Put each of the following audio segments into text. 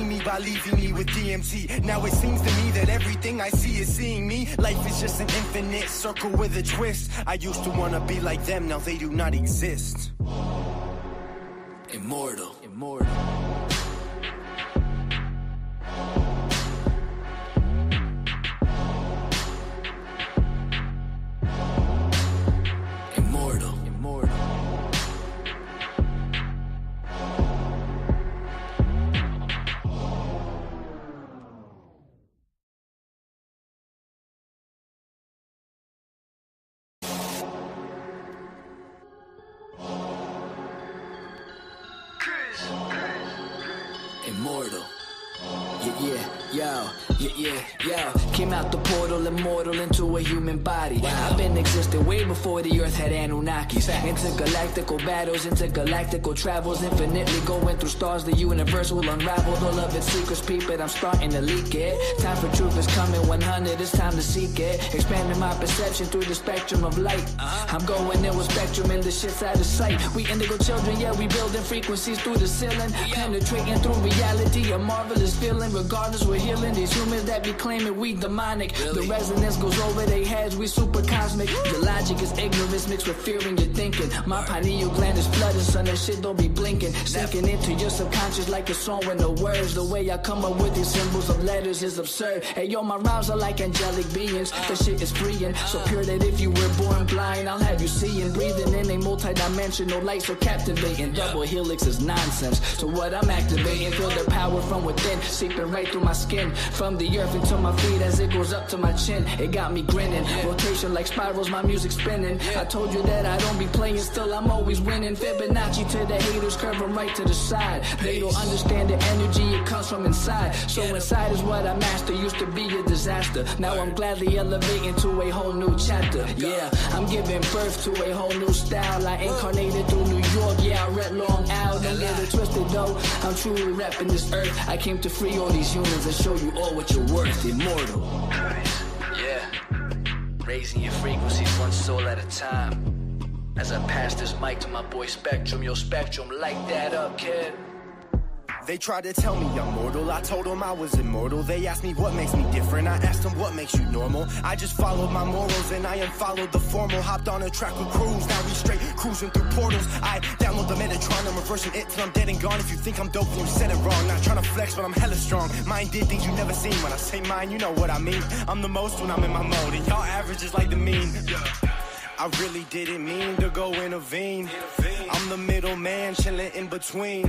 teasing me by leaving me with DMT. Now it seems to me that everything I see is seeing me. Life is just an infinite circle with a twist. I used to want to be like them, now they do not exist. Immortal. Immortal. Immortal. Yeah. Came out the portal, immortal into a human body. Wow. I've been existing way before the earth had Anunnakis. Intergalactical battles, intergalactical travels, infinitely going through stars. The universe will unravel all of its secrets, peep it. I'm starting to leak it. Time for truth is coming 100, it's time to seek it. Expanding my perception through the spectrum of light. I'm going in with spectrum and the shit's out of sight. We indigo children, yeah, we building frequencies through the ceiling. Penetrating through reality, a marvelous feeling. Regardless, we're healing these humans that be claiming we demonic. Really? The resonance goes over their heads, we super cosmic. Your logic is ignorance mixed with fear in your thinking. My pineal gland is flooded, son, that shit don't be blinking. Sinking into your subconscious like a song with no words. The way I come up with these symbols of letters is absurd. Hey yo, my rhymes are like angelic beings. The shit is freeing, so pure that if you were born blind, I'll have you seeing. Breathing in a multi-dimensional light so captivating. Double helix is nonsense, so what I'm activating. Feel the power from within, seeping right through my skin. From the earth into my feet as it goes up to my chin. It got me grinning, rotation like spirals, my music spinning. I told you that I don't be playing, still I'm always winning. Fibonacci to the haters, curve them right to the side. They don't understand the energy, it comes from inside. So inside is what I master, used to be a disaster. Now I'm gladly elevating to a whole new chapter. Yeah, I'm giving birth to a whole new style. I incarnated through New York, yeah, I read Long Out. Don't get it twisted though, I'm truly repping this earth. I came to free all these humans and show you all what you're worth. Immortal. Yeah, raising your frequencies one soul at a time. As I pass this mic to my boy Spectrum, yo Spectrum, light that up, kid. They tried to tell me I'm mortal, I told them I was immortal. They asked me what makes me different, I asked them what makes you normal. I just followed my morals and I unfollowed the formal. Hopped on a track with crews, now we straight cruising through portals. I download the Metatron, I'm reversing it till I'm dead and gone. If you think I'm dope, then you said it wrong. Not trying to flex, but I'm hella strong. Mine did things you never seen. When I say mine, you know what I mean. I'm the most when I'm in my mode, and y'all average is like the mean. I really didn't mean to go intervene. I'm the middleman chilling in between.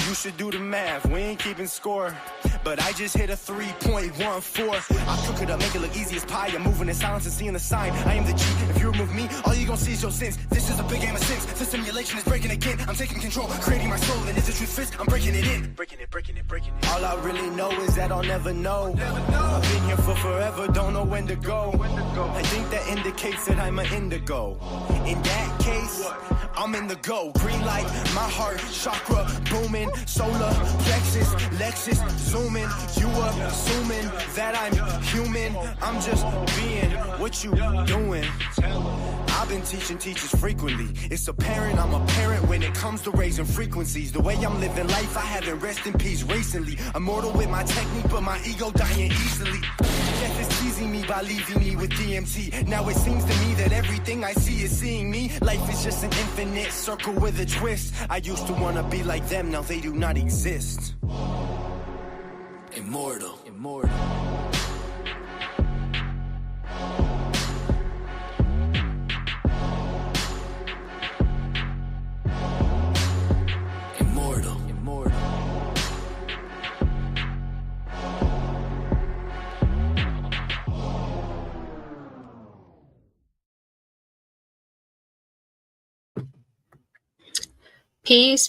You should do the math, we ain't keeping score. But I just hit a 3.14. I cook it up, make it look easy as pie. I'm moving in silence and seeing the sign. I am the G. If you remove me, all you gon' see is your sins. This is a big game of sins. The simulation is breaking again. I'm taking control, creating my soul. And if the truth fits, I'm breaking it in. Breaking it. All I really know is that I'll never know. I've been here for forever, don't know when to go. I think that indicates that I'm an indigo. In that case, I'm in the go. Green light, my heart, chakra booming. Solar plexus, Lexus zooming. You assuming that I'm human. I'm just being what you doing. I've been teaching teachers frequently. It's apparent I'm a parent when it comes to raising frequencies. The way I'm living life, I haven't rest in peace recently. Immortal with my technique, but my ego dying easily. Death is teasing me by leaving me with DMT. Now it seems to me that everything I see is seeing me. Life is just an infinite circle with a twist. I used to want to be like them, now they do not exist. Immortal.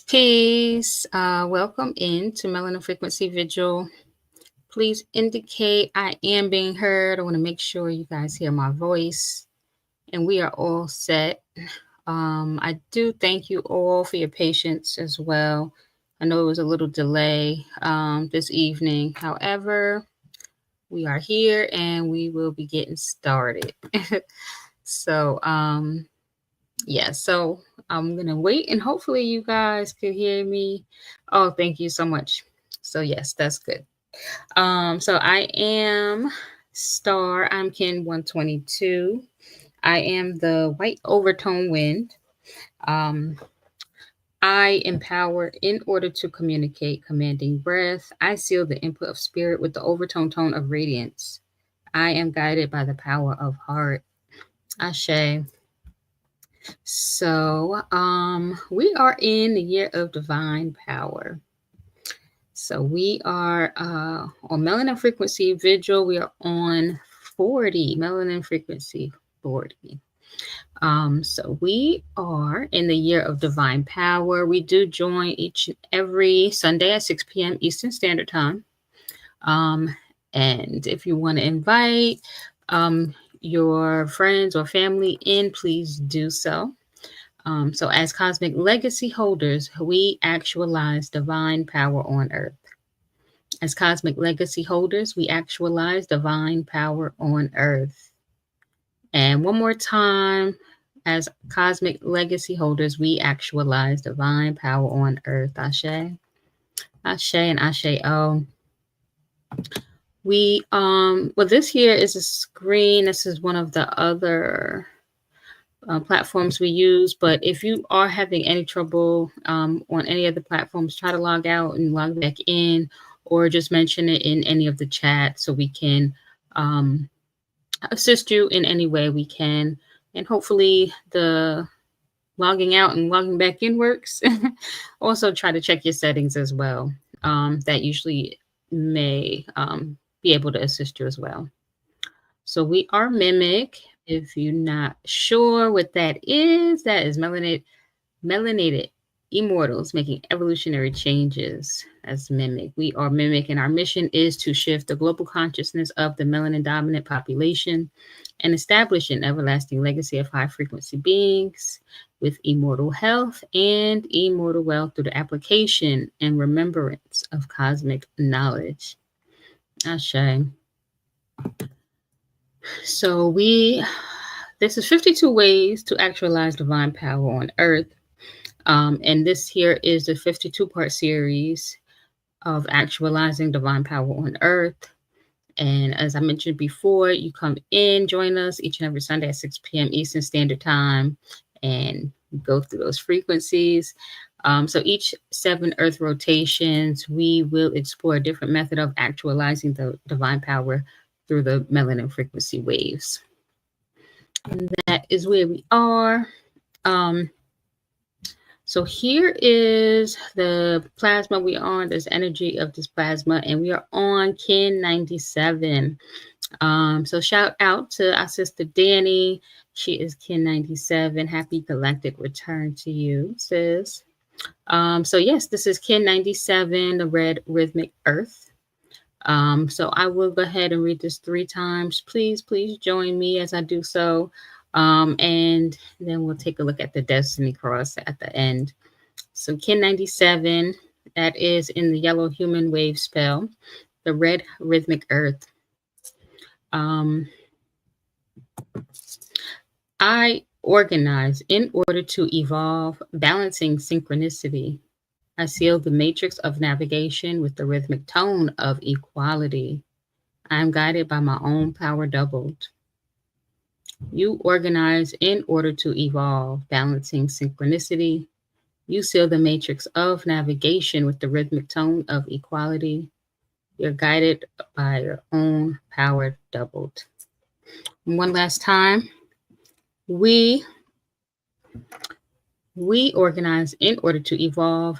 Peace. Welcome into Melanin Frequency Vigil. Please indicate I am being heard. I want to make sure you guys hear my voice. And we are all set. I do thank you all for your patience as well. I know it was a little delay this evening. However, we are here and we will be getting started. So I'm going to wait and hopefully you guys could hear me. Oh, thank you so much. So yes, that's good. So I am star. I'm Kin 122. I am the white overtone wind. Um, I empower in order to communicate, commanding breath. I seal the input of spirit with the overtone tone of radiance. I am guided by the power of heart. Ashe. So, we are in the year of divine power. So we are on Melanin Frequency Vigil. We are on 40, Melanin Frequency 40. So we are in the year of divine power. We do join each and every Sunday at 6 p.m. Eastern Standard Time. And if you want to invite your friends or family in, please do so. So as cosmic legacy holders, we actualize divine power on earth. As cosmic legacy holders, we actualize divine power on earth. And one more time, as cosmic legacy holders, we actualize divine power on earth. Ashe. Ashe and Ashe O. We well, this here is a screen. This is one of the other platforms we use, but if you are having any trouble on any of the platforms, try to log out and log back in, or just mention it in any of the chats so we can assist you in any way we can. And hopefully the logging out and logging back in works. Also try to check your settings as well. That usually may be able to assist you as well. So we are Mimic. If you're not sure what that is melanated immortals making evolutionary changes as Mimic. We are Mimic, and our mission is to shift the global consciousness of the melanin dominant population and establish an everlasting legacy of high frequency beings with immortal health and immortal wealth through the application and remembrance of cosmic knowledge. Ashe. So this is 52 ways to actualize divine power on earth. And this here is the 52-part series of actualizing divine power on earth. And as I mentioned before, you come in, join us each and every Sunday at 6 p.m. Eastern Standard Time and go through those frequencies. So each 7 earth rotations, we will explore a different method of actualizing the divine power through the melanin frequency waves. And that is where we are. So here is the plasma we are on. There's energy of this plasma, and we are on Kin 97. So shout out to our sister Danny. She is Kin 97. Happy galactic return to you, sis. So yes, this is Kin 97, the red rhythmic earth. So I will go ahead and read this 3 times. Please join me as I do so. And then we'll take a look at the Destiny Cross at the end. So Kin 97, that is in the yellow human wave spell, the red rhythmic earth. I organize in order to evolve, balancing synchronicity. I seal the matrix of navigation with the rhythmic tone of equality. I am guided by my own power doubled. You organize in order to evolve, balancing synchronicity. You seal the matrix of navigation with the rhythmic tone of equality. You're guided by your own power doubled. One last time. We organize in order to evolve,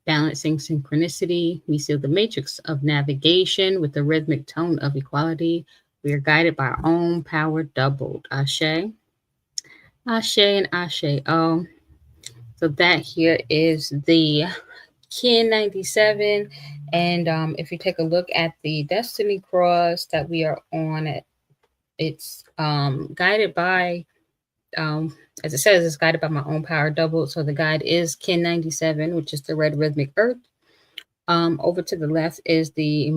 balancing synchronicity. We seal the matrix of navigation with the rhythmic tone of equality. We are guided by our own power doubled. Ashe. Ashe and Ashe O. So that here is the Kin 97. And if you take a look at the Destiny Cross that we are on, it's guided by, as it says, it's guided by my own power doubled. So the guide is Kin 97, which is the red rhythmic earth. Over to the left is the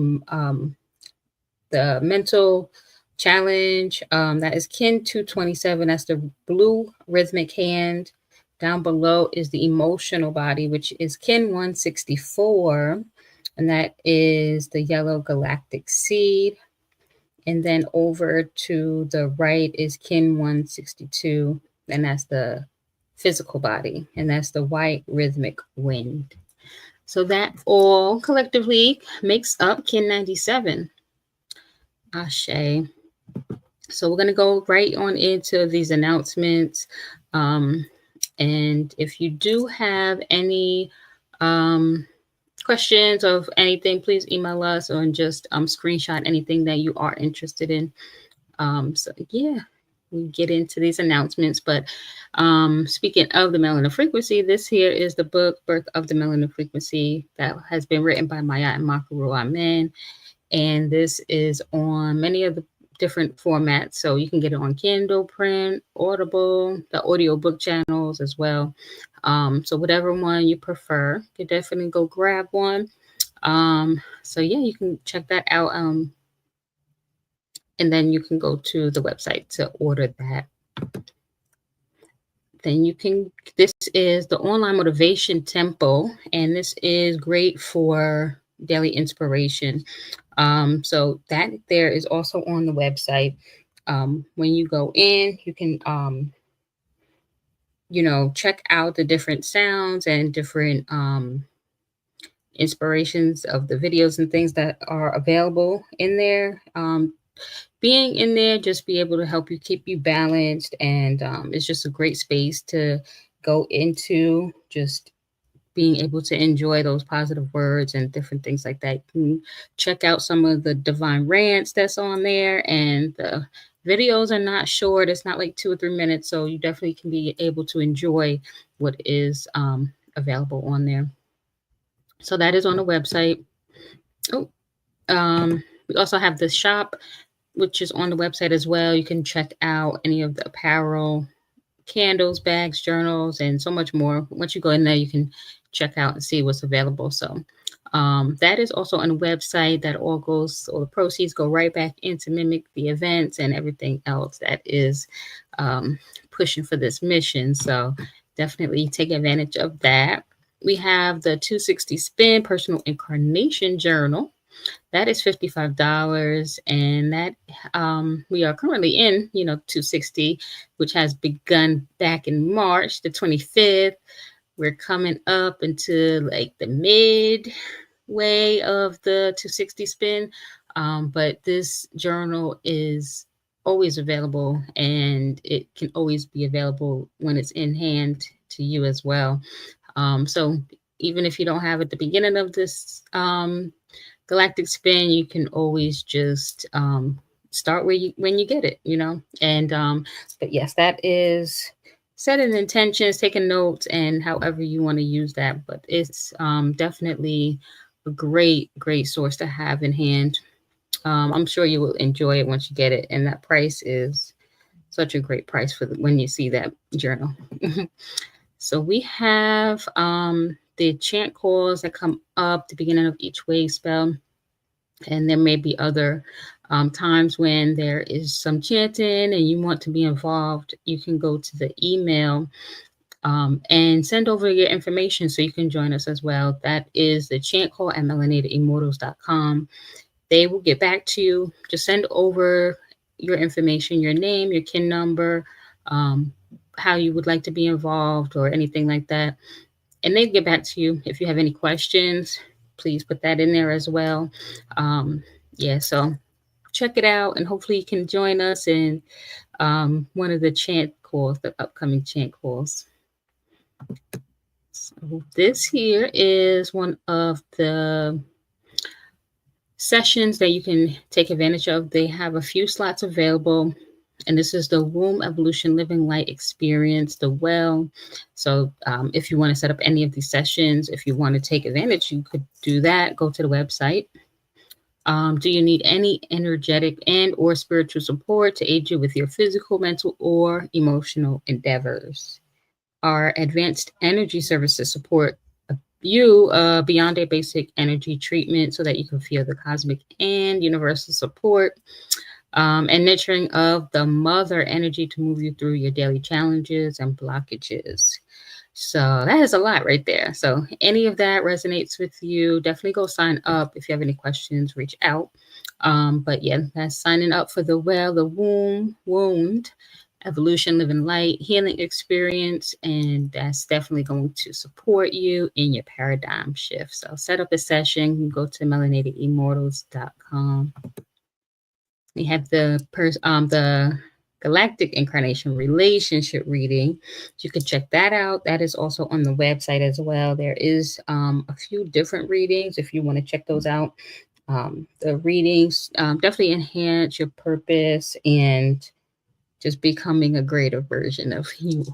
mental challenge. That is Kin 227. That's the blue rhythmic hand. Down below is the emotional body, which is Kin 164. and that is the yellow galactic seed. And then over to the right is Kin 162, and that's the physical body, and that's the white rhythmic wind. So that all collectively makes up Kin 97. Ashe. So we're going to go right on into these announcements. And if you do have any questions of anything, please email us or just screenshot anything that you are interested in. So yeah, we get into these announcements. But speaking of the Melanin Frequency, this here is the book Birth of the Melanin Frequency that has been written by Maya and Makaru Amen. And this is on many of the different formats. So you can get it on Kindle, print, Audible, the audiobook channels as well. So whatever one you prefer, you can definitely go grab one. So yeah, you can check that out. And then you can go to the website to order that. Then you can, this is the online motivation tempo, and this is great for daily inspiration. So that there is also on the website. When you go in, you can, check out the different sounds and different inspirations of the videos and things that are available in there. Being in there just be able to help you keep you balanced, and it's just a great space to go into, just being able to enjoy those positive words and different things like that. You can check out some of the divine rants that's on there, and the videos are not short. It's not like 2 or 3 minutes, so you definitely can be able to enjoy what is available on there. So that is on the website. We also have the shop, which is on the website as well. You can check out any of the apparel, candles, bags, journals, and so much more. Once you go in there, you can check out and see what's available. So that is also on the website. That all the proceeds go right back into Mimic the events and everything else that is pushing for this mission. So definitely take advantage of that. We have the 260 Spin Personal Incarnation Journal. That is $55, and that we are currently in, 260, which has begun back in March the 25th. We're coming up into like the midway of the 260 spin, but this journal is always available, and it can always be available when it's in hand to you as well. So even if you don't have at the beginning of this galactic spin, you can always just start when you get it, and but yes, that is setting intentions, taking notes, and however you want to use that. But it's definitely a great source to have in hand. I'm sure you will enjoy it once you get it, and that price is such a great price for when you see that journal. So we have the chant calls that come up the beginning of each wave spell. And there may be other times when there is some chanting and you want to be involved. You can go to the email and send over your information so you can join us as well. That is the chant call at melanatedimmortals.com. They will get back to you. Just send over your information, your name, your kin number, how you would like to be involved or anything like that. And they get back to you. If you have any questions, please put that in there as well. So check it out, and hopefully you can join us in one of the chant calls, the upcoming chant calls. So this here is one of the sessions that you can take advantage of. They have a few slots available, and this is the Womb Evolution Living Light Experience, the Well. So if you want to set up any of these sessions, if you want to take advantage, you could do that. Go to the website. Do you need any energetic and or spiritual support to aid you with your physical, mental, or emotional endeavors? Our advanced energy services support you beyond a basic energy treatment so that you can feel the cosmic and universal support and nurturing of the mother energy to move you through your daily challenges and blockages. So that is a lot right there. So any of that resonates with you, definitely go sign up. If you have any questions, reach out. But yeah, that's signing up for the well, the womb, wound, evolution, living light, healing experience. And that's definitely going to support you in your paradigm shift. So set up a session. You can go to melanatedimmortals.com. We have the galactic incarnation relationship reading. You can check that out. That is also on the website as well. There is a few different readings if you want to check those out. The readings definitely enhance your purpose and just becoming a greater version of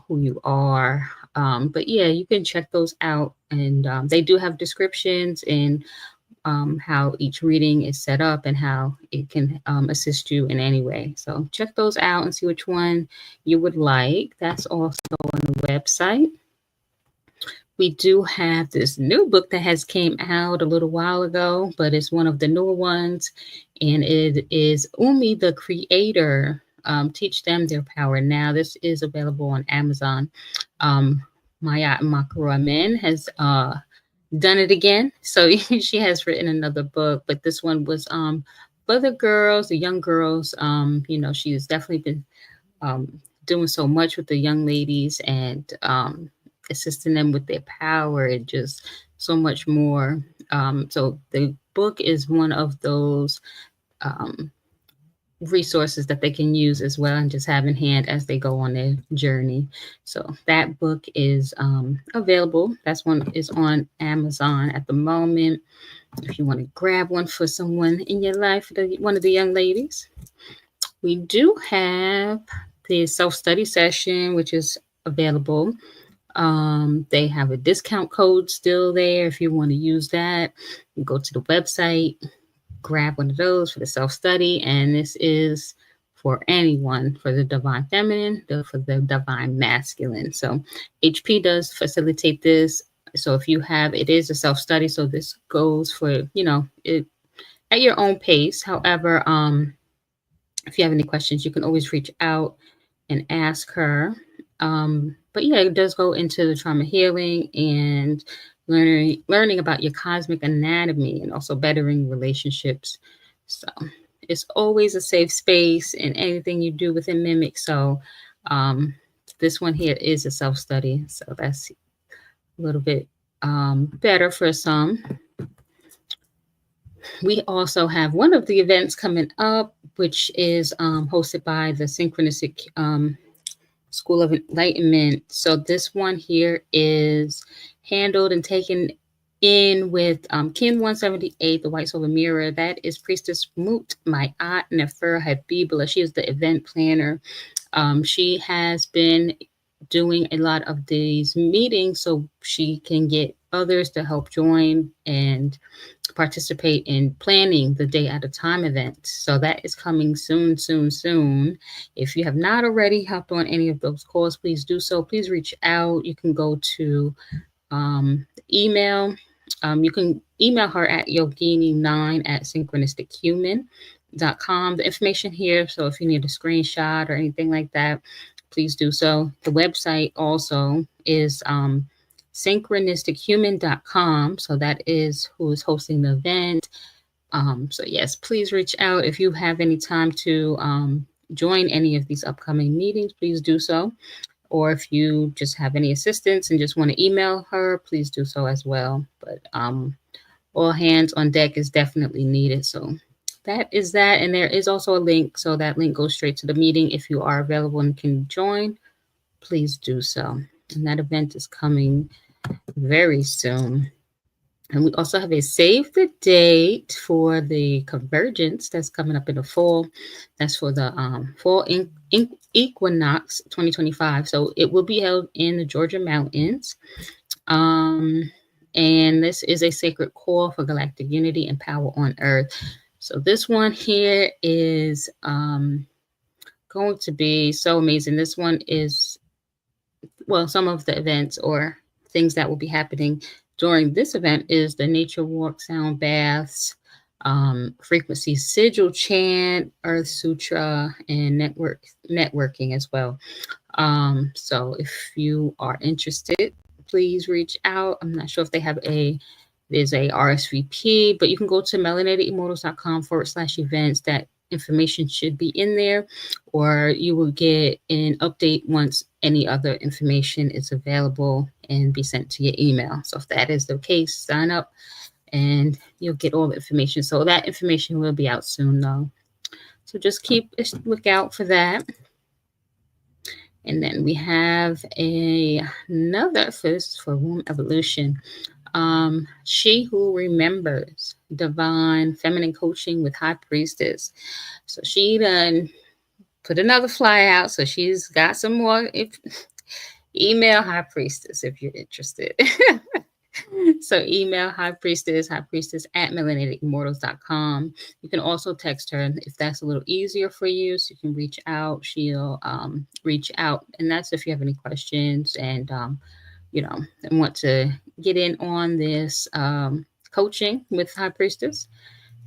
who you are. But yeah, you can check those out, and they do have descriptions and how each reading is set up and how it can assist you in any way. So check those out and see which one you would like. That's also on the website. We do have this new book that has came out a little while ago, but it's one of the newer ones, and it is Umi the Creator. Teach Them Their Power Now. This is available on Amazon. Maya Makuramen has done it again. So she has written another book, but this one was for the girls, the young girls. She has definitely been doing so much with the young ladies and assisting them with their power and just so much more. So the book is one of those resources that they can use as well and just have in hand as they go on their journey. So that book is available. That's one is on Amazon at the moment. If you want to grab one for someone in your life, one of the young ladies. We do have the self-study session, which is available. They have a discount code still there. If you want to use that, you go to the website, grab one of those for the self-study, and this is for anyone, for the divine feminine, for the divine masculine. So HP does facilitate this. So if you have, it is a self-study, so this goes for, it at your own pace. However, if you have any questions, you can always reach out and ask her. But yeah, it does go into the trauma healing and learning about your cosmic anatomy and also bettering relationships. So it's always a safe space in anything you do within Mimic. So this one here is a self-study. So that's a little bit better for some. We also have one of the events coming up, which is hosted by the Synchronistic School of Enlightenment. So this one here is handled and taken in with Kin 178, the White Silver Mirror. That is Priestess Moot, my aunt Nefer Habibullah. She is the event planner. She has been doing a lot of these meetings so she can get others to help join and participate in planning the day at a time event. So that is coming soon. If you have not already hopped on any of those calls, please do so. Please reach out. You can go to email. You can email her at yogini9@synchronistichuman.com. The information here, so if you need a screenshot or anything like that, please do so. The website also is synchronistichuman.com. So that is who is hosting the event. So yes, please reach out if you have any time to join any of these upcoming meetings. Please do so. Or if you just have any assistance and just want to email her, please do so as well. But all hands on deck is definitely needed. So that is that. And there is also a link. So that link goes straight to the meeting. If you are available and can join, please do so. And that event is coming very soon. And we also have a save the date for the convergence that's coming up in the fall. That's for the fall equinox 2025. So it will be held in the Georgia mountains. And this is a sacred call for galactic unity and power on Earth. So this one here is going to be so amazing. This one is, well, some of the events or things that will be happening during this event is the nature walk, sound baths, frequency sigil chant, earth sutra, and networking as well. So if you are interested, please reach out. I'm not sure if there's a RSVP, but you can go to melanatedimmortals.com/events. That information should be in there, or you will get an update once any other information is available and be sent to your email. So if that is the case, sign up and you'll get all the information. So that information will be out soon though. So just keep a lookout for that. And then we have another for Womb Evolution. She Who Remembers, Divine Feminine Coaching with High Priestess. So she done put another flyer out. So she's got some more. Email High Priestess if you're interested. So email High Priestess at melanatedimmortals.com. You can also text her if that's a little easier for you. So you can reach out. She'll reach out. And that's if you have any questions and and want to get in on this coaching with High Priestess.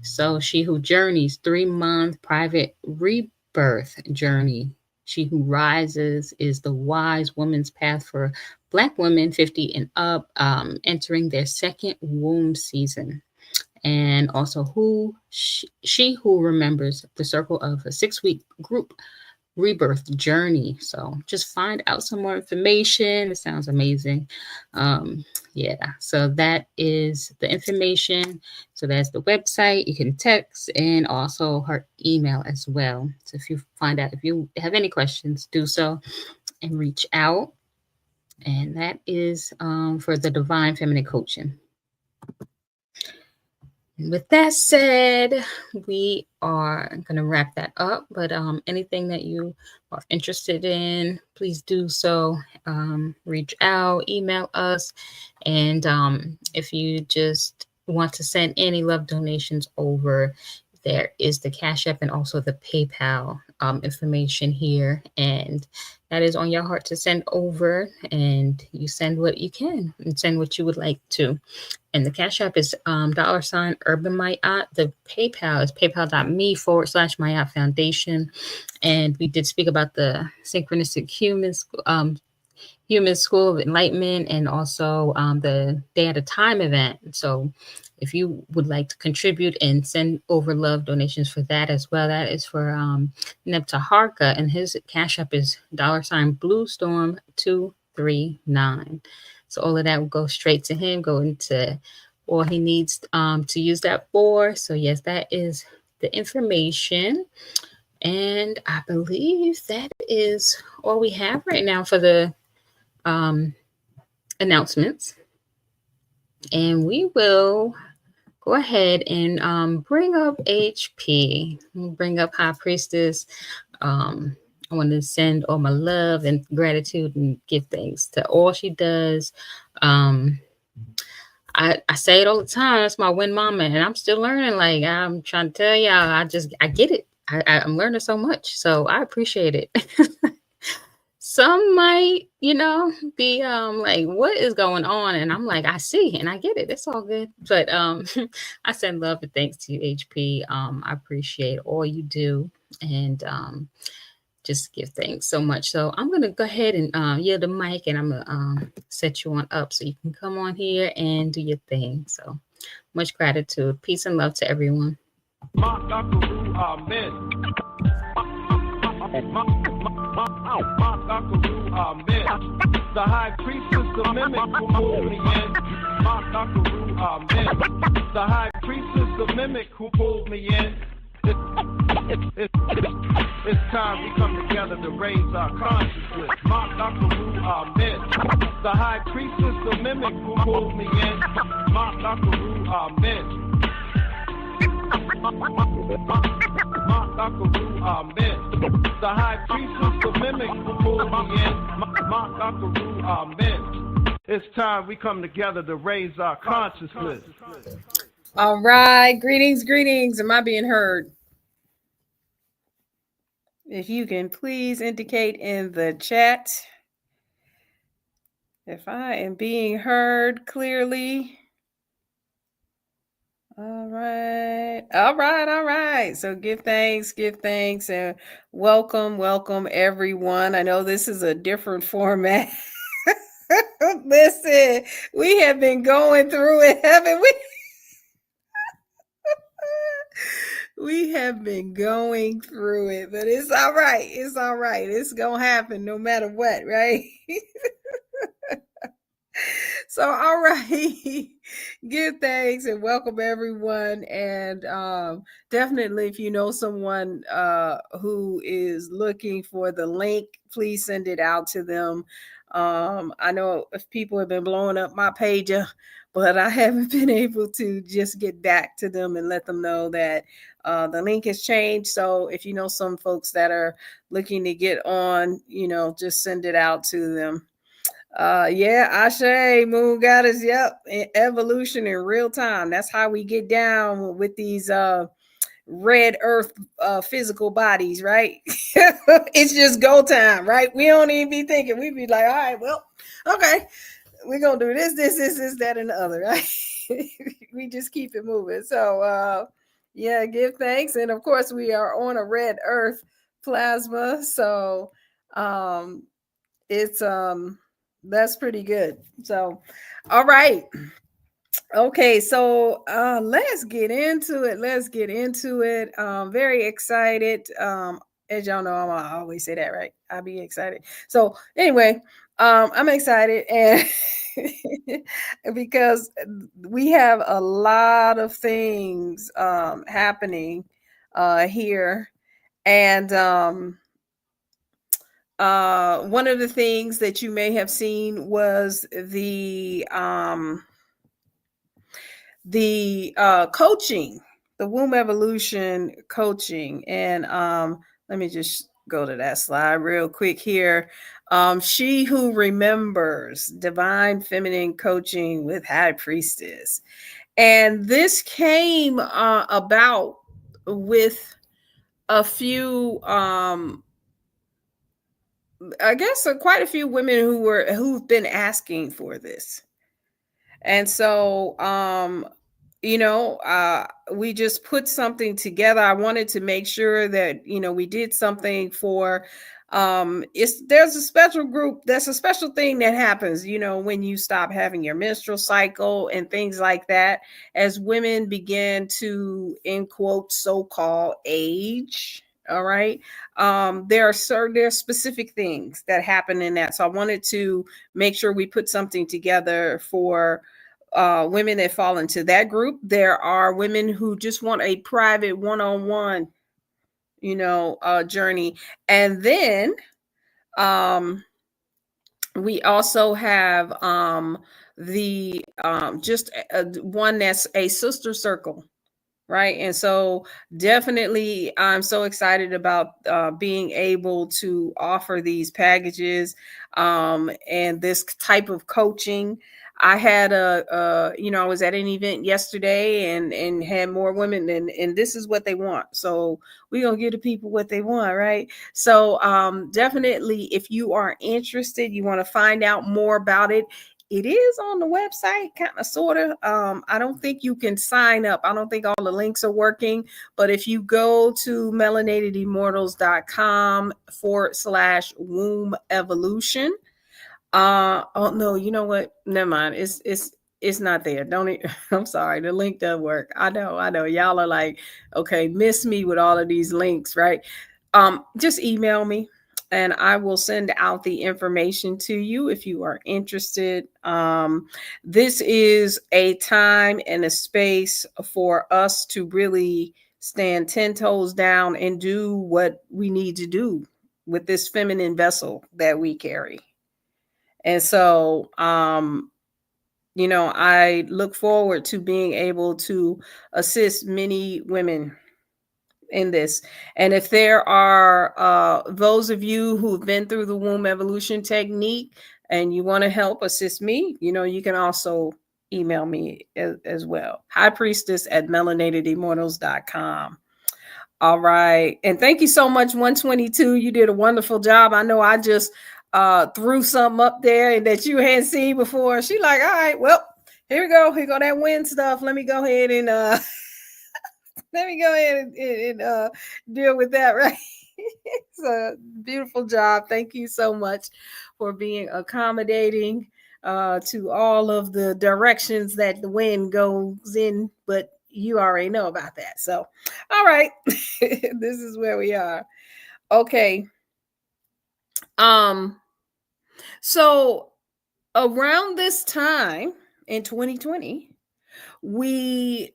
So She Who Journeys, 3-month private rebirth journey. She Who Rises is the wise woman's path for Black women 50 and up, entering their second womb season. And also She Who Remembers, the circle of a 6-week group rebirth journey. So just find out some more information. It sounds amazing. So that is the information. So that's the website. You can text and also her email as well. So if you have any questions, do so and reach out. And that is for the Divine Feminine Coaching. With that said, we are going to wrap that up. But anything that you are interested in, please do so. Reach out, email us. And if you just want to send any love donations over, there is the Cash App and also the PayPal information here. And that is on your heart to send over. And you send what you can and send what you would like to. And the Cash App is $Urban Mayat. The PayPal is paypal.me/Mayat Foundation. And we did speak about the Synchronistic Human School of Enlightenment and also the Day at a Time event. So if you would like to contribute and send over love donations for that as well, that is for Neptaharka, and his Cash App is $Bluestorm239. So all of that will go straight to him, go into all he needs to use that for. So yes, that is the information. And I believe that is all we have right now for the announcements. And we will go ahead and bring up HP. Bring up High Priestess. I want to send all my love and gratitude and give thanks to all she does. I say it all the time. That's my win mama, and I'm still learning. Like I'm trying to tell y'all, I get it. I'm learning so much, so I appreciate it. Some might, be like, what is going on? And I'm like, I see and I get it. It's all good. But I send love and thanks to you, HP. I appreciate all you do and just give thanks so much. So I'm going to go ahead and yield the mic, and I'm going to set you on up so you can come on here and do your thing. So much gratitude. Peace and love to everyone. The High Priestess, the mimic who pulled me in. The High Priestess, the mimic who pulled me in. It's time we come together to raise our consciousness. Amen. The High Priestess, the mimic who pulled me in. Amen. Amen. The High Priestess, the mimic who pulled me in. Amen. It's time we come together to raise our consciousness. All right. Greetings. Am I being heard? If you can please indicate in the chat if I am being heard clearly. All right. So give thanks, and welcome everyone. I know this is a different format Listen, we have been going through it, haven't we? We have been going through it, but it's all right. It's all right. It's going to happen no matter what, right? So, all right. Give thanks and welcome everyone. And definitely, if you know someone who is looking for the link, please send it out to them. I know if people have been blowing up my page, but I haven't been able to just get back to them and let them know that the link has changed. So if you know some folks that are looking to get on, just send it out to them. Yeah, Ashe, Moon Goddess, yep, evolution in real time. That's how we get down with these red earth physical bodies, right? It's just go time, right? We don't even be thinking. We be like, all right, well, okay, we're gonna do this, that, and the other, right? We just keep it moving. So yeah, give thanks. And of course, we are on a red earth plasma. So it's that's pretty good. So all right. Okay, so let's get into it. Very excited. As y'all know, I always say that, right? I'll be excited. So anyway, I'm excited and because we have a lot of things happening here. And one of the things that you may have seen was the coaching, the womb evolution coaching. And let me just go to that slide real quick here. She Who Remembers, Divine Feminine Coaching with High Priestess. And this came about with a few I guess quite a few women who've been asking for this. And so we just put something together. I wanted to make sure that we did something for there's a special group, that's a special thing that happens when you stop having your menstrual cycle and things like that, as women begin to, in quote, so-called age. All right. There are specific things that happen in that. So I wanted to make sure we put something together for women that fall into that group. There are women who just want a private one-on-one, journey. And then we also have the just one that's a sister circle. Right. And so definitely I'm so excited about being able to offer these packages and this type of coaching. I had I was at an event yesterday and had more women and this is what they want. So we're going to give the people what they want. Right. So definitely, if you are interested, you want to find out more about it. It is on the website, kind of, sort of. I don't think you can sign up. I don't think all the links are working. But if you go to melanatedimmortals.com/womb evolution. Oh no, you know what? Never mind. It's not there. Don't it? I'm sorry. The link doesn't work. I know. Y'all are like, okay, miss me with all of these links, right? Just email me and I will send out the information to you if you are interested. This is a time and a space for us to really stand 10 toes down and do what we need to do with this feminine vessel that we carry. And so, I look forward to being able to assist many women in this. And if there are those of you who've been through the womb evolution technique and you want to help assist me, you can also email me as well. High Priestess at melanatedimmortals.com. All right. And thank you so much, 122. You did a wonderful job. I know I just threw something up there and that you hadn't seen before. She like, all right, well, here we go. Here go that wind stuff. Let me go ahead and deal with that, right? It's a beautiful job. Thank you so much for being accommodating. to all of the directions that the wind goes in, but you already know about that. So, all right, this is where we are. Okay. So around this time in 2020, we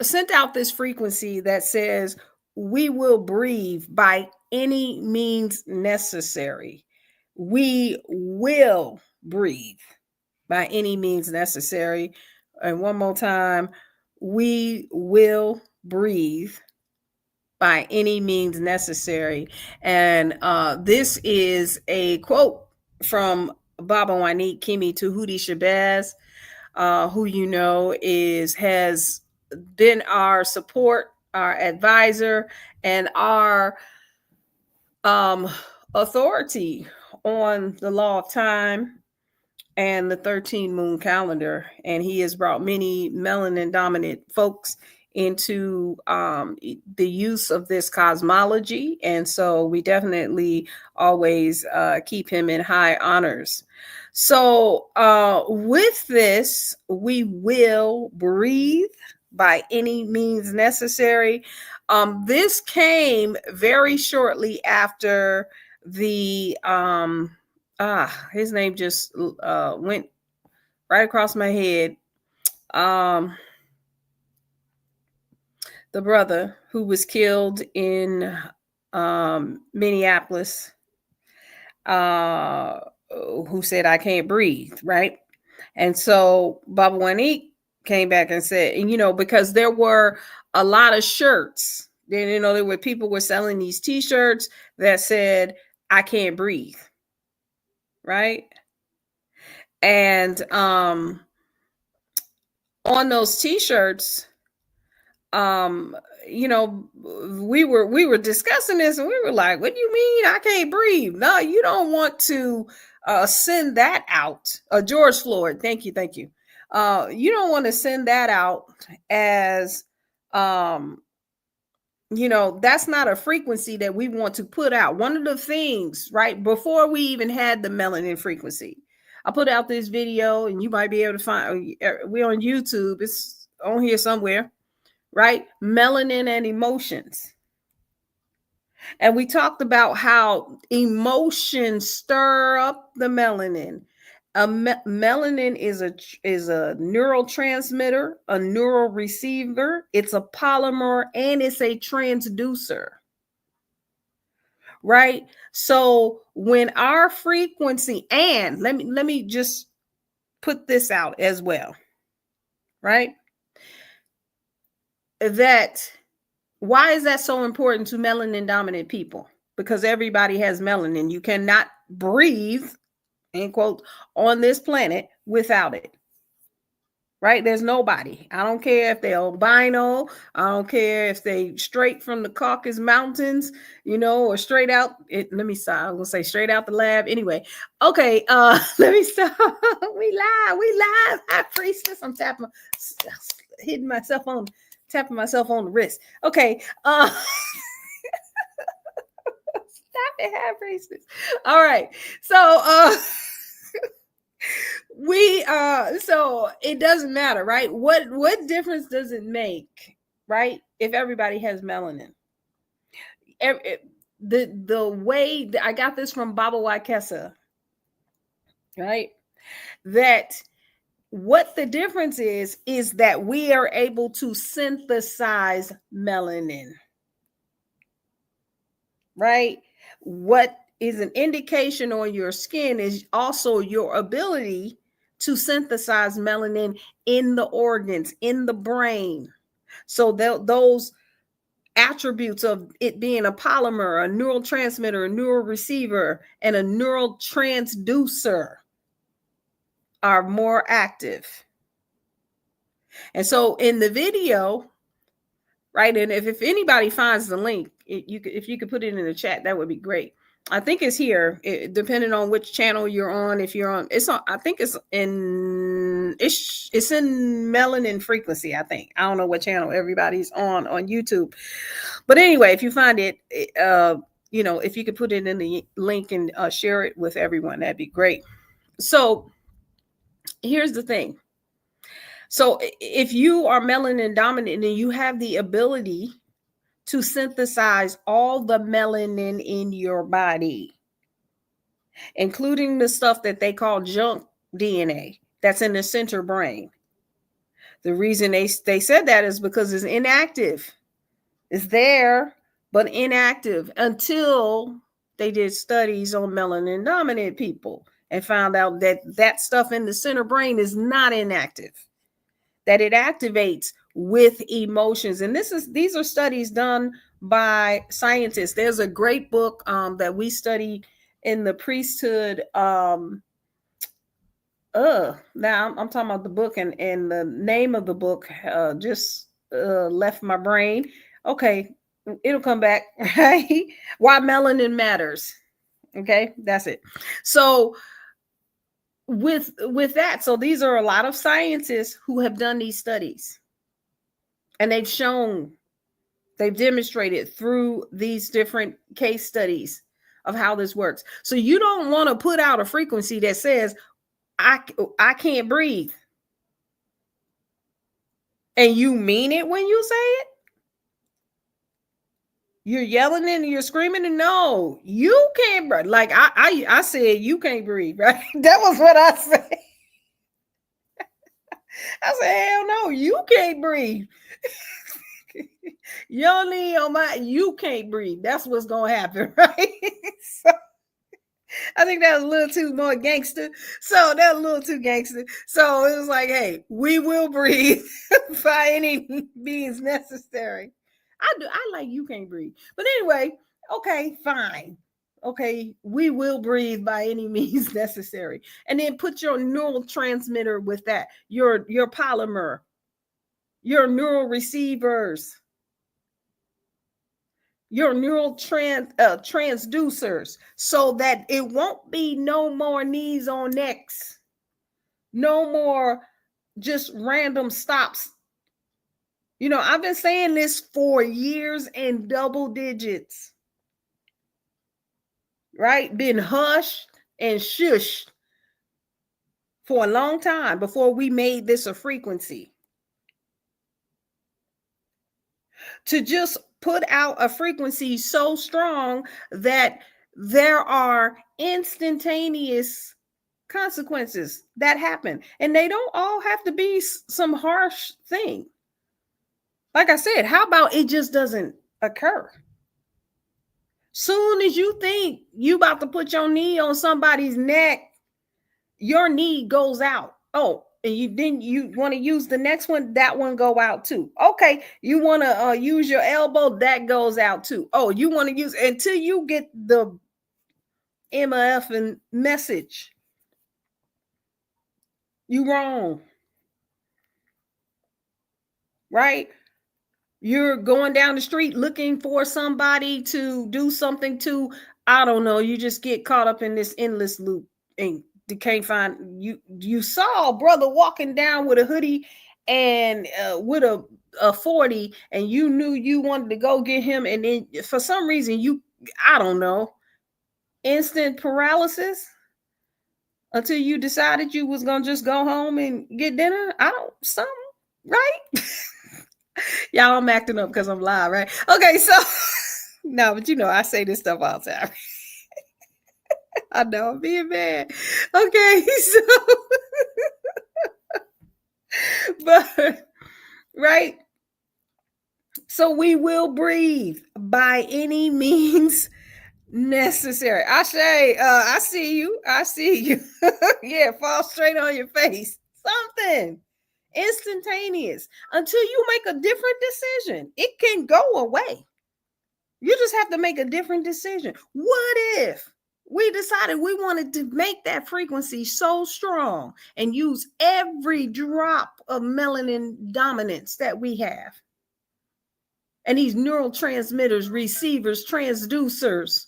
sent out this frequency that says we will breathe by any means necessary. We will breathe by any means necessary. And one more time, we will breathe by any means necessary. And this is a quote from Baba Wanique Kimi Tahuti Shabazz, who you know has been our support, our advisor, and our authority on the law of time and the 13 moon calendar. And he has brought many melanin dominant folks into the use of this cosmology. And so we definitely always keep him in high honors. So with this, we will breathe by any means necessary. This came very shortly after the his name just went right across my head. The brother who was killed in Minneapolis, who said, "I can't breathe," right? And so Baba Wanique came back and said, and, you know, because there were a lot of shirts, then, you know, there were people were selling these T-shirts that said, "I can't breathe," right? And on those T-shirts, you know, we were discussing this, and we were like, "What do you mean I can't breathe?" No, you don't want to send that out. George Floyd, thank you. You don't want to send that out as you know, that's not a frequency that we want to put out. One of the things, right, before we even had the melanin frequency, I put out this video, and you might be able to find, we're on YouTube, it's on here somewhere, right? Melanin and emotions. And we talked about how emotions stir up the melanin. Melanin is a neurotransmitter, a neural receiver. It's a polymer, and it's a transducer. Right? So when our frequency, and let me just put this out as well, right? That why is that so important to melanin dominant people? Because everybody has melanin. You cannot breathe, end quote, on this planet without it. Right? There's nobody. I don't care if they're albino. I don't care if they straight from the Caucasus Mountains, you know, or straight out. Let me stop. I'm gonna say straight out the lab. Anyway, okay. Let me stop. We live. High priestess. I'm tapping myself on the wrist. Okay. Stop it, high priestess. All right. So so it doesn't matter, right? What difference does it make, right, if everybody has melanin? The way I got this from Baba Waikesa, right, that what the difference is that we are able to synthesize melanin, right? What is an indication on your skin is also your ability to synthesize melanin in the organs, in the brain. So those attributes of it being a polymer, a neurotransmitter, a neural receiver, and a neural transducer are more active. And so in the video, right, and if anybody finds the link, if you could put it in the chat, that would be great. I think it's here, depending on which channel you're on. If you're on, it's on. I think it's in Melanin Frequency. I think, I don't know what channel everybody's on YouTube, but anyway, if you find it, you know, if you could put it in the link and share it with everyone, that'd be great. So here's the thing. So if you are melanin dominant and you have the ability to synthesize all the melanin in your body, including the stuff that they call junk DNA that's in the center brain. The reason they said that is because it's inactive. It's there, but inactive until they did studies on melanin dominant people and found out that that stuff in the center brain is not inactive, that it activates with emotions. And these are studies done by scientists. There's a great book that we study in the priesthood. Now I'm talking about the book, and the name of the book just left my brain. Okay, it'll come back, right? Why Melanin Matters. Okay, that's it. So with that, so these are a lot of scientists who have done these studies, and they've demonstrated through these different case studies of how this works. So you don't want to put out a frequency that says, I can't breathe, and you mean it when you say it. You're yelling and you're screaming, and no, you can't breathe. Like I said, you can't breathe, right? That was what I said. I said, hell no, you can't breathe. You can't breathe. That's what's gonna happen, right? So I think that was a little too more gangster. So that was a little too gangster. So it was like, hey, we will breathe by any means necessary. I like you can't breathe. But anyway, okay, fine. Okay, we will breathe by any means necessary. And then put your neural transmitter with that, your polymer, your neural receivers, your neural transducers, so that it won't be no more knees on necks, no more just random stops. You know, I've been saying this for years in double digits, right? Been hushed and shushed for a long time before we made this a frequency. To just put out a frequency so strong that there are instantaneous consequences that happen, and they don't all have to be some harsh thing. Like I said, how about it just doesn't occur? Soon as you think you about to put your knee on somebody's neck, your knee goes out. Oh, and you want to use the next one, that one go out too. Okay, you want to use your elbow, that goes out too. Oh, you want to use, until you get the MF and message. You wrong. Right? You're going down the street looking for somebody to do something to, I don't know, you just get caught up in this endless loop and you can't find you. You saw a brother walking down with a hoodie and with a 40, and you knew you wanted to go get him, and then for some reason I don't know, instant paralysis until you decided you was gonna just go home and get dinner. Something, right? Y'all, I'm acting up because I'm live, right? Okay, so no, but you know, I say this stuff all the time. I know I'm being bad. Okay, so but right. So we will breathe by any means necessary. I see you. I see you. Yeah, fall straight on your face. Something instantaneous until you make a different decision. It can go away. You just have to make a different decision. What if we decided we wanted to make that frequency so strong and use every drop of melanin dominance that we have? And these neural transmitters, receivers, transducers,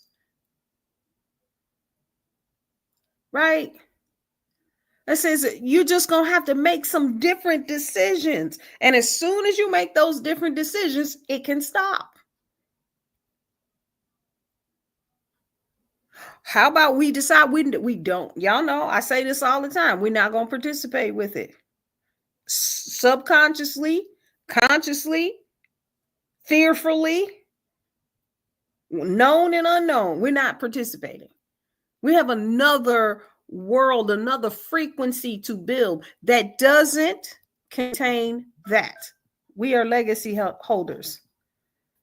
right? That says you're just going to have to make some different decisions. And as soon as you make those different decisions, it can stop. How about we decide we don't? Y'all know I say this all the time. We're not going to participate with it. Subconsciously, consciously, fearfully, known and unknown, we're not participating. We have another world, another frequency to build that doesn't contain that. We are legacy holders.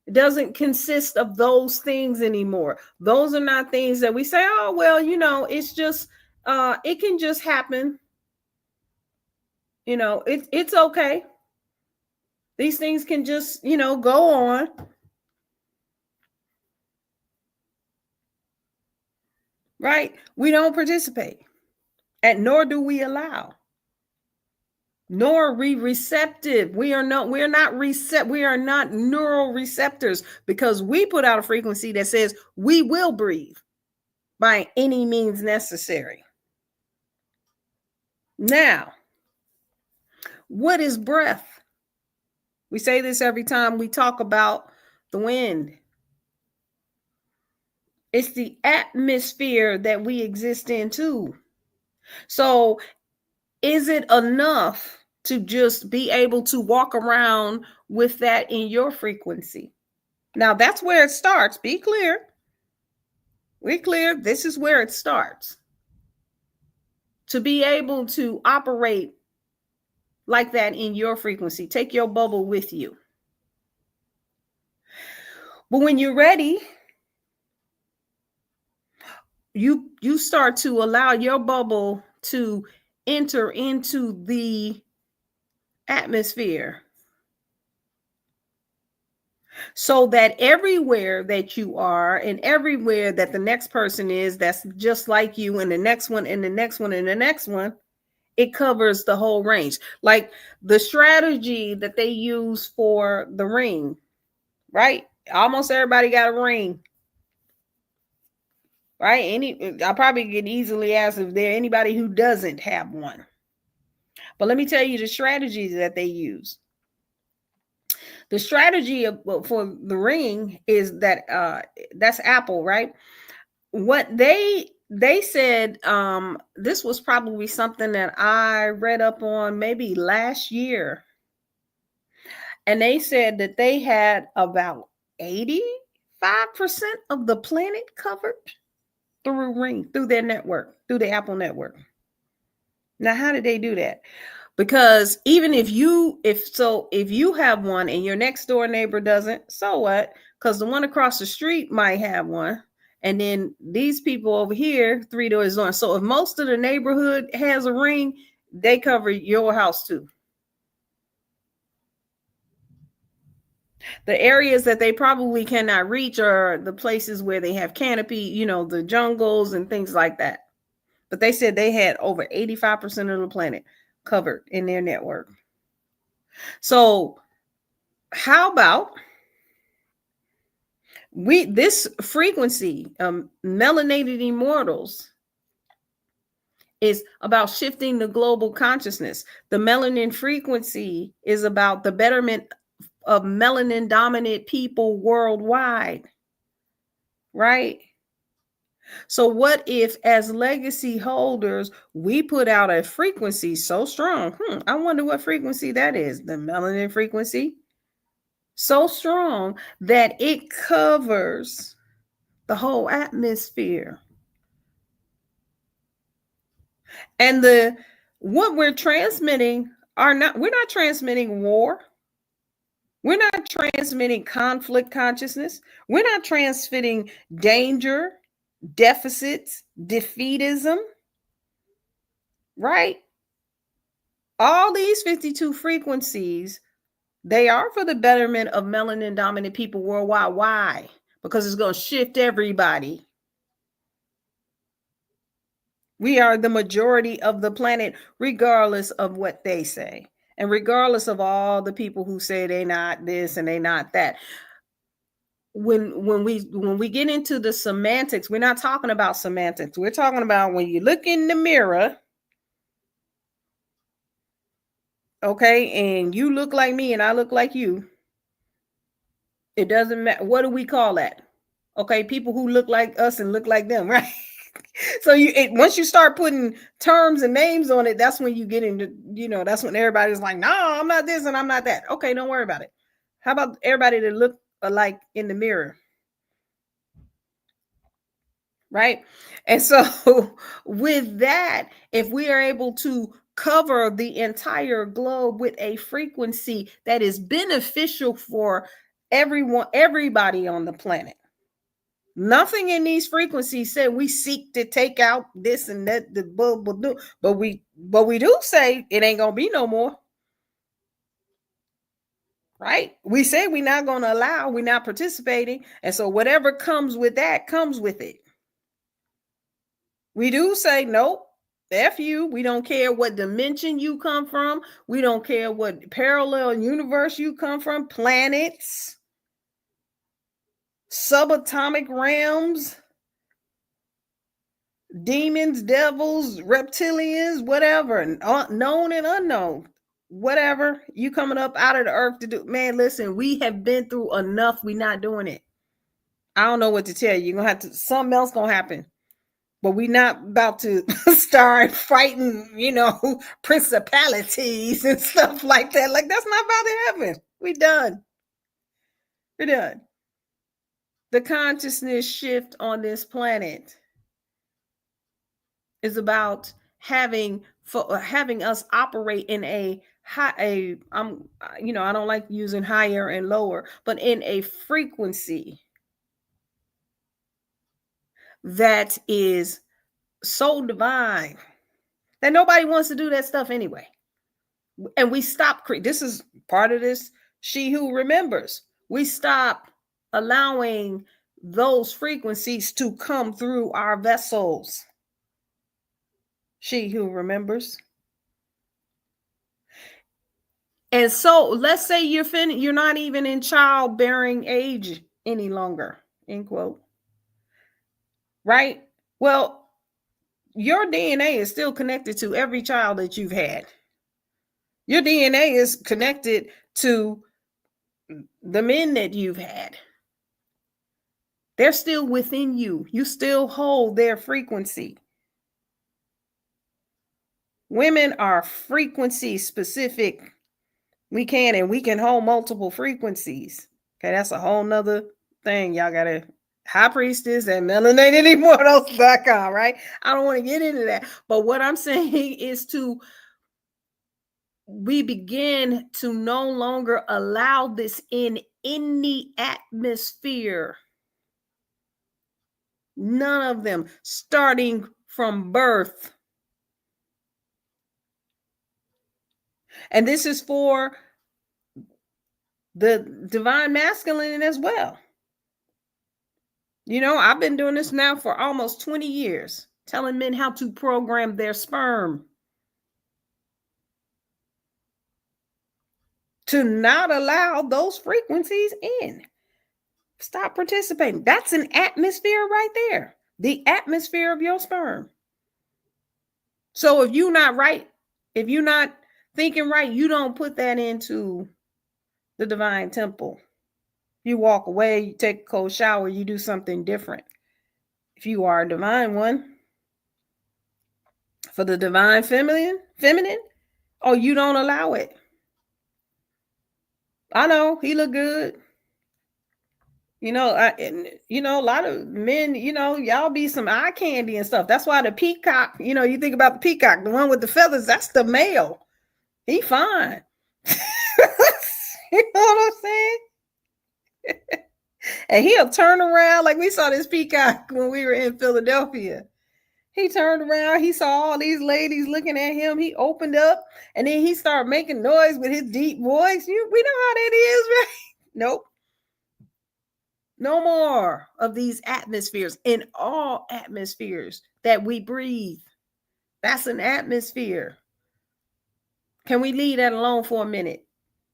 It doesn't consist of those things anymore. Those are not things that we say, oh, well, it's just, it can just happen. It's okay. These things can just, go on. Right? We don't participate, and nor do we allow. Nor are we receptive. We are not neural receptors, because we put out a frequency that says we will breathe by any means necessary. Now, what is breath? We say this every time we talk about the wind. It's the atmosphere that we exist in too. So is it enough to just be able to walk around with that in your frequency? Now, that's where it starts. Be clear. We're clear. This is where it starts. To be able to operate like that in your frequency. Take your bubble with you. But when you're ready, you start to allow your bubble to enter into the atmosphere, so that everywhere that you are and everywhere that the next person is that's just like you, and the next one and the next one and the next one, it covers the whole range. Like the strategy that they use for the ring, right? Almost everybody got a ring. Right? I probably get easily asked if there anybody who doesn't have one. But let me tell you the strategies that they use. The strategy for the ring is that that's Apple, right? What they said, this was probably something that I read up on maybe last year. And they said that they had about 85% of the planet covered through their network, through the Apple network. Now, how did they do that? Because even if you have one and your next door neighbor doesn't, so what? Because the one across the street might have one, and then these people over here 3 doors on. So if most of the neighborhood has a ring, they cover your house too. The areas that they probably cannot reach are the places where they have canopy, the jungles and things like that. But they said they had over 85% of the planet covered in their network. So how about this frequency, melanated immortals, is about shifting the global consciousness. The melanin frequency is about the betterment of melanin dominant people worldwide, right? So what if, as legacy holders, we put out a frequency so strong? I wonder what frequency that is. The melanin frequency. So strong that it covers the whole atmosphere. And what we're transmitting we're not transmitting war. We're not transmitting conflict consciousness. We're not transmitting danger, deficits, defeatism, right? All these 52 frequencies, they are for the betterment of melanin dominant people worldwide. Why? Because it's going to shift everybody. We are the majority of the planet, regardless of what they say, and regardless of all the people who say they're not this and they're not that. When we get into the semantics, we're not talking about semantics. We're talking about when you look in the mirror, okay, and you look like me and I look like you. It doesn't matter. What do we call that? Okay, people who look like us and look like them, right? So once you start putting terms and names on it, that's when you get into, that's when everybody's like, no, I'm not this and I'm not that. Okay, don't worry about it. How about everybody that look alike in the mirror? Right? And so with that, if we are able to cover the entire globe with a frequency that is beneficial for everybody on the planet. Nothing in these frequencies said we seek to take out this and that, but we do say it ain't gonna be no more. Right? We say we're not gonna allow, we're not participating, and so whatever comes with that comes with it. We do say nope. F you. We don't care what dimension you come from. We don't care what parallel universe you come from, planets, subatomic realms, demons, devils, reptilians, whatever, known and unknown, whatever you coming up out of the earth to do. Man, listen, we have been through enough. We're not doing it. I don't know what to tell you. You're gonna have to, something else gonna happen. But we're not about to start fighting, principalities and stuff like that. Like, that's not about to happen. We're done. We're done. The consciousness shift on this planet is about having us operate in I don't like using higher and lower, but in a frequency that is so divine that nobody wants to do that stuff anyway. And we stop. This is part of this. She who remembers. We stop allowing those frequencies to come through our vessels. She who remembers. And so let's say you're not even in childbearing age any longer, end quote. Right? Well, your DNA is still connected to every child that you've had. Your DNA is connected to the men that you've had. They're still within you. You still hold their frequency. Women are frequency specific. We can hold multiple frequencies. Okay, that's a whole nother thing. Y'all gotta High Priestess and melaninimmortals.com, right? I don't want to get into that. But what I'm saying is we begin to no longer allow this in any atmosphere. None of them, starting from birth. And this is for the divine masculine as well. I've been doing this now for almost 20 years, telling men how to program their sperm to not allow those frequencies in. Stop participating. That's an atmosphere right there. The atmosphere of your sperm. So if you're not right, if you're not thinking right, you don't put that into the divine temple. You walk away, you take a cold shower, you do something different. If you are a divine one, for the divine feminine, you don't allow it. I know he look good. A lot of men, y'all be some eye candy and stuff. That's why the peacock, you think about the peacock, the one with the feathers, that's the male. He fine. You know what I'm saying? And he'll turn around, like we saw this peacock when we were in Philadelphia. He turned around, he saw all these ladies looking at him. He opened up, and then he started making noise with his deep voice. We know how that is, right? Nope. No more of these atmospheres. In all atmospheres that we breathe, that's an atmosphere. Can we leave that alone for a minute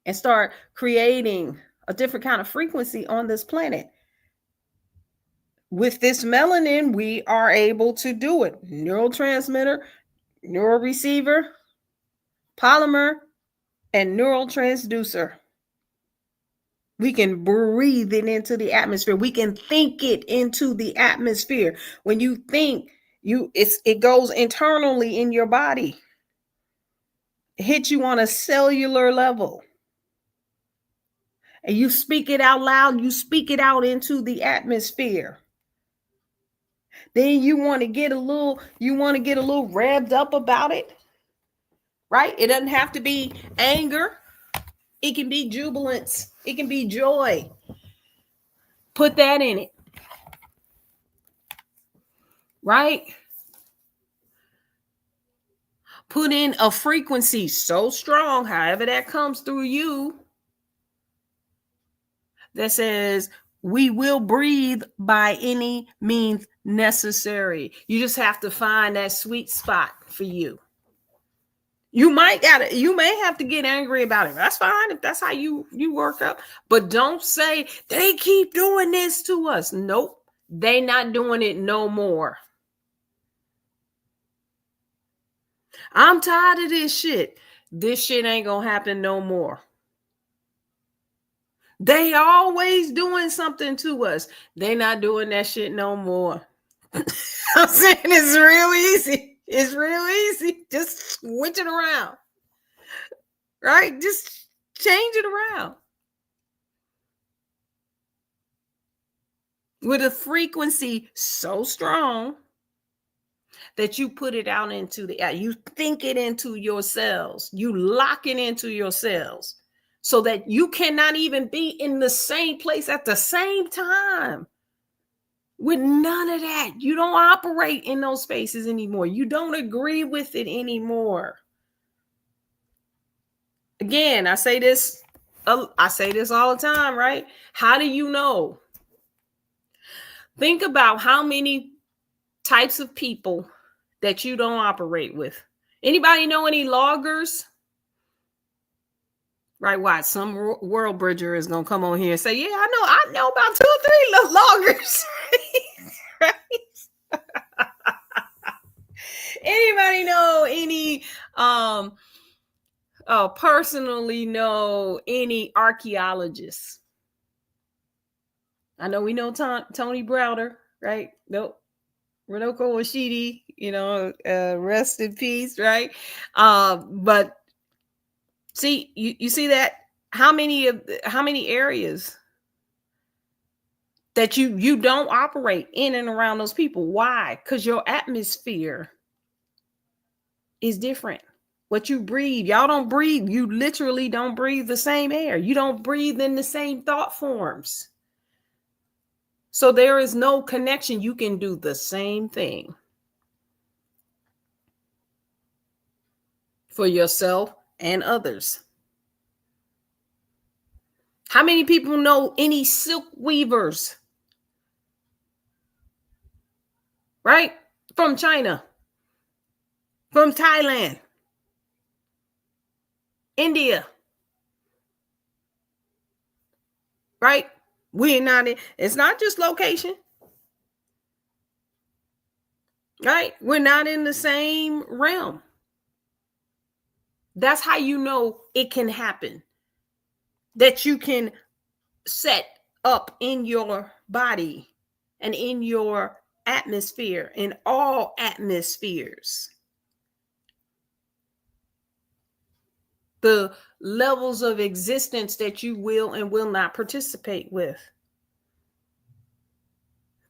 and start creating a different kind of frequency on this planet? With this melanin, we are able to do it. Neurotransmitter, neural receiver, polymer, and neural transducer. We can breathe it into the atmosphere. We can think it into the atmosphere. When you think, It goes internally in your body. It hits you on a cellular level. And you speak it out loud, you speak it out into the atmosphere. Then you want to get a little revved up about it. Right? It doesn't have to be anger. It can be jubilance. It can be joy. Put that in it. Right? Put in a frequency so strong, however that comes through you, that says, we will breathe by any means necessary. You just have to find that sweet spot for you. You may have to get angry about it. That's fine if that's how you work up. But don't say they keep doing this to us. Nope. They not doing it no more. I'm tired of this shit. This shit ain't gonna happen no more. They always doing something to us. They not doing that shit no more. I'm saying it's real easy. It's real easy. Just switch it around. Right? Just change it around. With a frequency so strong that you put it out into the air. You think it into your cells. You lock it into your cells so that you cannot even be in the same place at the same time. With none of that. You don't operate in those spaces anymore. You don't agree with it anymore. Again, I say this all the time, right? How do you know? Think about how many types of people that you don't operate with. Anybody know any loggers? Right? Why? Some world bridger is going to come on here and say, yeah, I know about 2 or 3 loggers. Right? Anybody know any, personally know any archaeologists? I know we know Tony Browder, right? Nope. Renoko Oshidi, rest in peace, right? But see, you see that how many areas that you don't operate in and around those people? Why? Because your atmosphere is different. What you breathe, y'all don't breathe. You literally don't breathe the same air. You don't breathe in the same thought forms. So there is no connection. You can do the same thing for yourself and others. How many people know any silk weavers? Right? From China, from Thailand, India. Right? It's not just location. Right? We're not in the same realm. That's how you know it can happen. That you can set up in your body and in your atmosphere, in all atmospheres, the levels of existence that you will and will not participate with.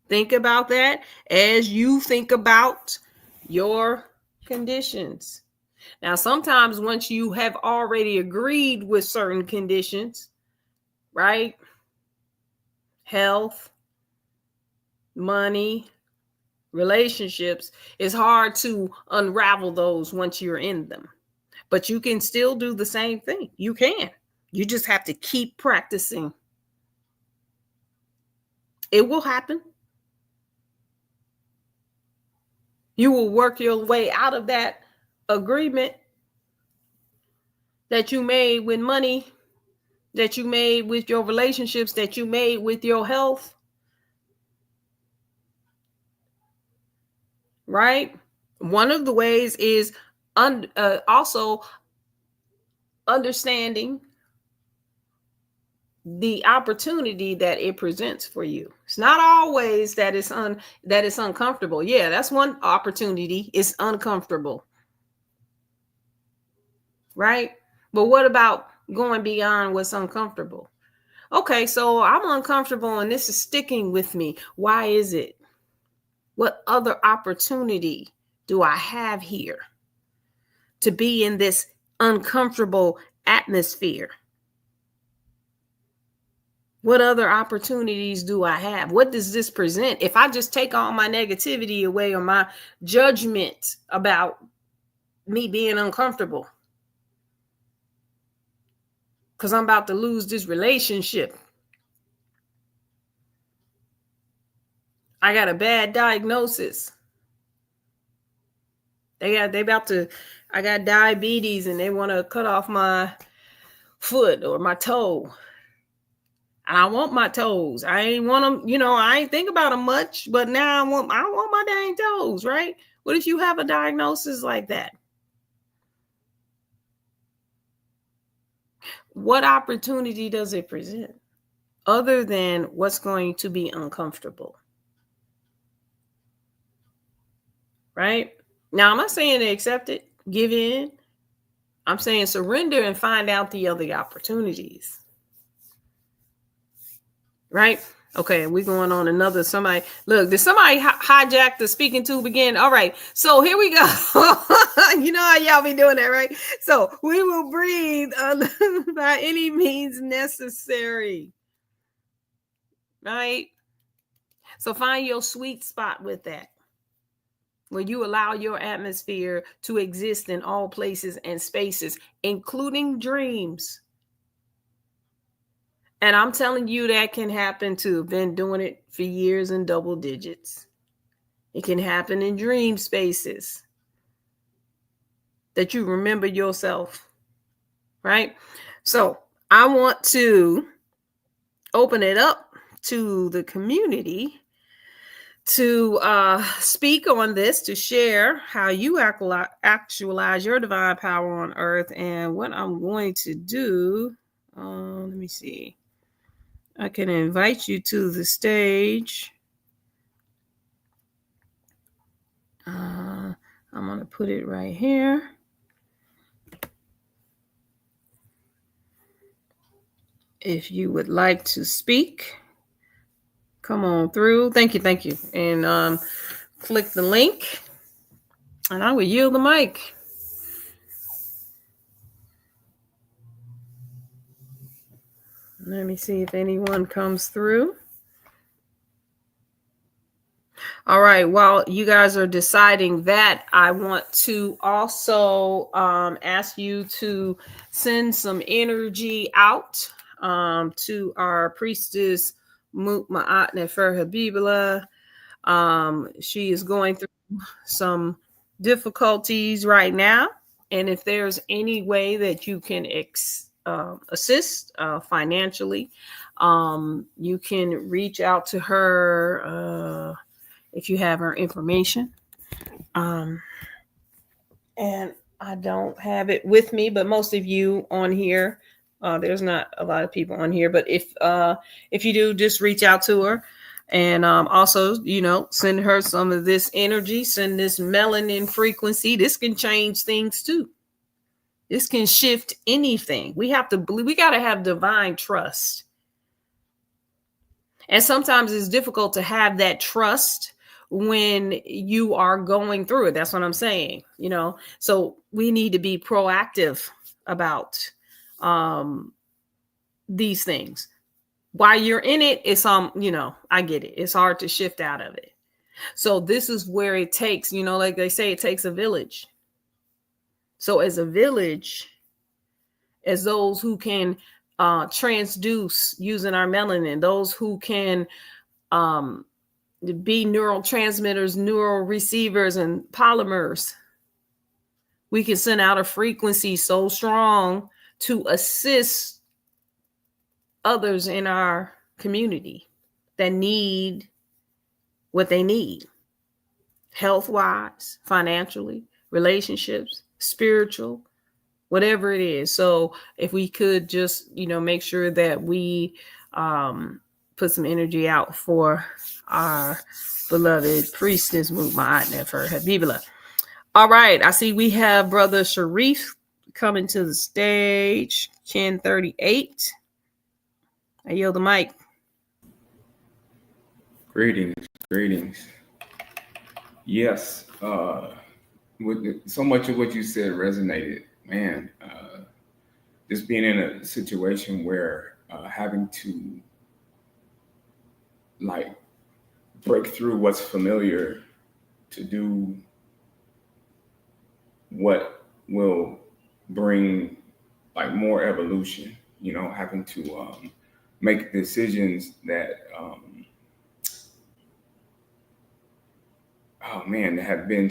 Think about that as you think about your conditions. Now, sometimes once you have already agreed with certain conditions, right? Health, money, relationships, it's hard to unravel those once you're in them. But you can still do the same thing. You can. You just have to keep practicing. It will happen. You will work your way out of that agreement that you made with money, that you made with your relationships, that you made with your health. Right? One of the ways is also understanding the opportunity that it presents for you. It's not always that it's uncomfortable. Yeah, that's one opportunity. It's uncomfortable. Right? But what about going beyond what's uncomfortable? Okay, so I'm uncomfortable and this is sticking with me. Why is it? What other opportunity do I have here to be in this uncomfortable atmosphere? What other opportunities do I have? What does this present? If I just take all my negativity away or my judgment about me being uncomfortable because I'm about to lose this relationship. I got a bad diagnosis. I got diabetes and they want to cut off my foot or my toe. I want my toes. I ain't want them, I ain't think about them much, but now I want my dang toes, right? What if you have a diagnosis like that? What opportunity does it present other than what's going to be uncomfortable? Right? Now, I'm not saying to accept it, give in. I'm saying surrender and find out the other opportunities. Right? Okay, we're going on another somebody. Look, did somebody hijack the speaking tube again? All right, so here we go. You know how y'all be doing that, right? So we will breathe by any means necessary. Right? So find your sweet spot with that, where you allow your atmosphere to exist in all places and spaces, including dreams. And I'm telling you that can happen too. Been doing it for years in double digits. It can happen in dream spaces that you remember yourself, right? So I want to open it up to the community to speak on this, to share how you actualize your divine power on earth. And what I'm going to do, let me see. I can invite you to the stage. I'm going to put it right here. If you would like to speak, come on through. Thank you. And click the link, and I will yield the mic. Let me see if anyone comes through. All right. While you guys are deciding that, I want to also ask you to send some energy out to our priestess Ma'at Nefer Habibullah. She is going through some difficulties right now. And if there's any way that you can assist financially, you can reach out to her if you have her information. And I don't have it with me, but most of you on here, there's not a lot of people on here, but if you do, just reach out to her. And also, send her some of this energy, send this melanin frequency. This can change things too. This can shift anything. We got to have divine trust. And sometimes it's difficult to have that trust when you are going through it. That's what I'm saying, So we need to be proactive about these things. While you're in it, it's I get it. It's hard to shift out of it. So this is where it takes, like they say, it takes a village. So as a village, as those who can transduce using our melanin, those who can be neurotransmitters, neural receivers, and polymers, we can send out a frequency so strong to assist others in our community that need what they need, health-wise, financially, relationships, spiritual, whatever it is. So if we could just, make sure that we put some energy out for our beloved priestess Mutma'at Nefer Habibullah. All right, I see we have Brother Sharif coming to the stage, 1038. I yield the mic. Greetings. Yes, so much of what you said resonated, man. Just being in a situation where having to like break through what's familiar to do what will bring like more evolution, having to make decisions that that have been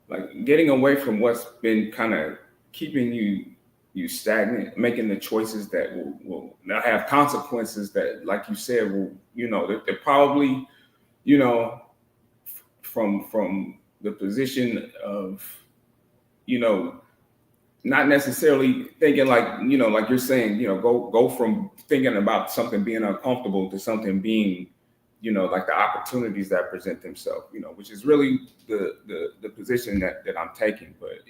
like getting away from what's been kind of keeping you stagnant, making the choices that will now have consequences that, like you said, will, they're probably, from the position of, not necessarily thinking like you're saying, go from thinking about something being uncomfortable to something being, like the opportunities that present themselves, which is really the position that I'm taking. But,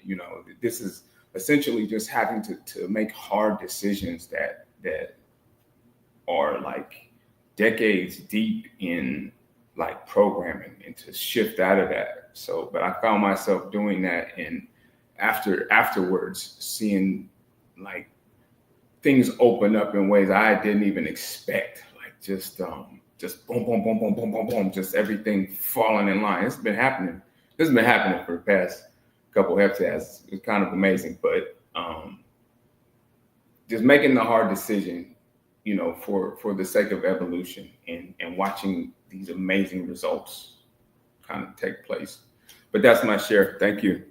this is essentially just having to make hard decisions that are like decades deep in like programming, and to shift out of that. So, but I found myself doing that, and afterwards seeing like things open up in ways I didn't even expect, like just boom, boom, boom, boom, boom, boom, boom, just everything falling in line. This has been happening for the past couple of heptads. It's kind of amazing, but just making the hard decision, for the sake of evolution, and watching these amazing results kind of take place. But that's my share. Thank you.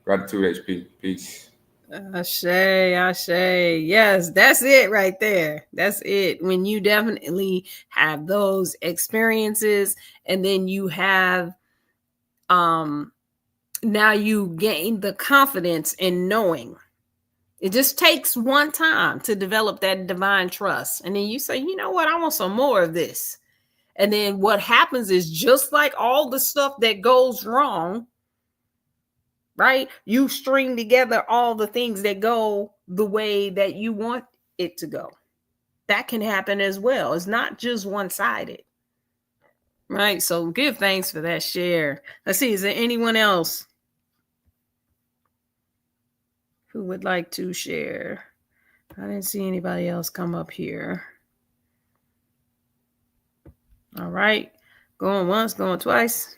Gratitude, HP. Peace. Ashe. Yes, that's it right there. That's it. When you definitely have those experiences, and then you have, now you gain the confidence in knowing. It just takes one time to develop that divine trust. And then you say, you know what? I want some more of this. And then what happens is, just like all the stuff that goes wrong, right? You string together all the things that go the way that you want it to go. That can happen as well. It's not just one-sided, right? So give thanks for that share. Let's see, is there anyone else who would like to share? I didn't see anybody else come up here. All right. Going once, going twice.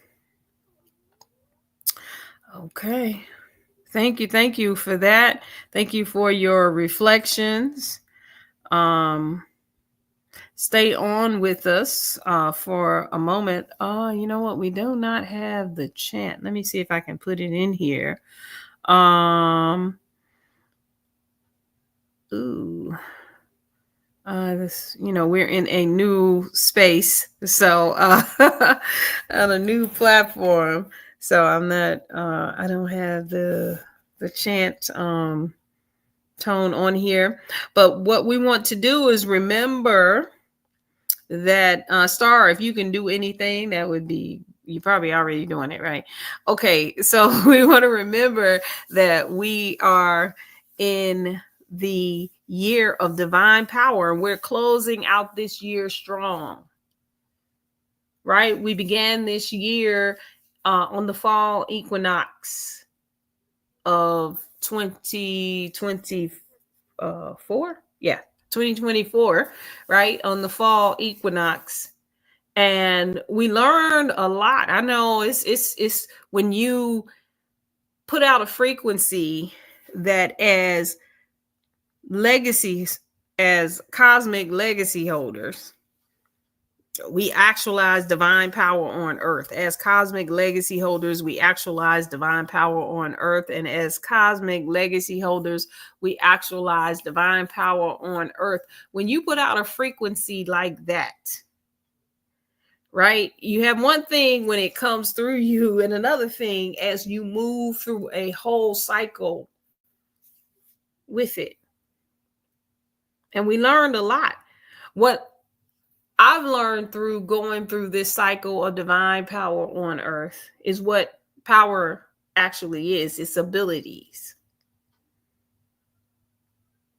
Okay. Thank you for that. Thank you for your reflections. Stay on with us for a moment. You know what? We do not have the chant. Let me see if I can put it in here. This, we're in a new space, so on a new platform. So I'm not, I don't have the chant tone on here. But what we want to do is remember that Star, if you can do anything, that would be, you're probably already doing it, right? Okay, so we want to remember that we are in the year of divine power, and we're closing out this year strong, right? We began this year on the fall equinox of 2024. Yeah, 2024, right? On the fall equinox. And we learned a lot. I know it's when you put out a frequency that as legacies, as cosmic legacy holders, we actualize divine power on earth. As cosmic legacy holders, we actualize divine power on earth. And as cosmic legacy holders, we actualize divine power on earth. When you put out a frequency like that, right? You have one thing when it comes through you, and another thing as you move through a whole cycle with it. And we learned a lot. What I've learned through going through this cycle of divine power on earth is what power actually is. It's abilities,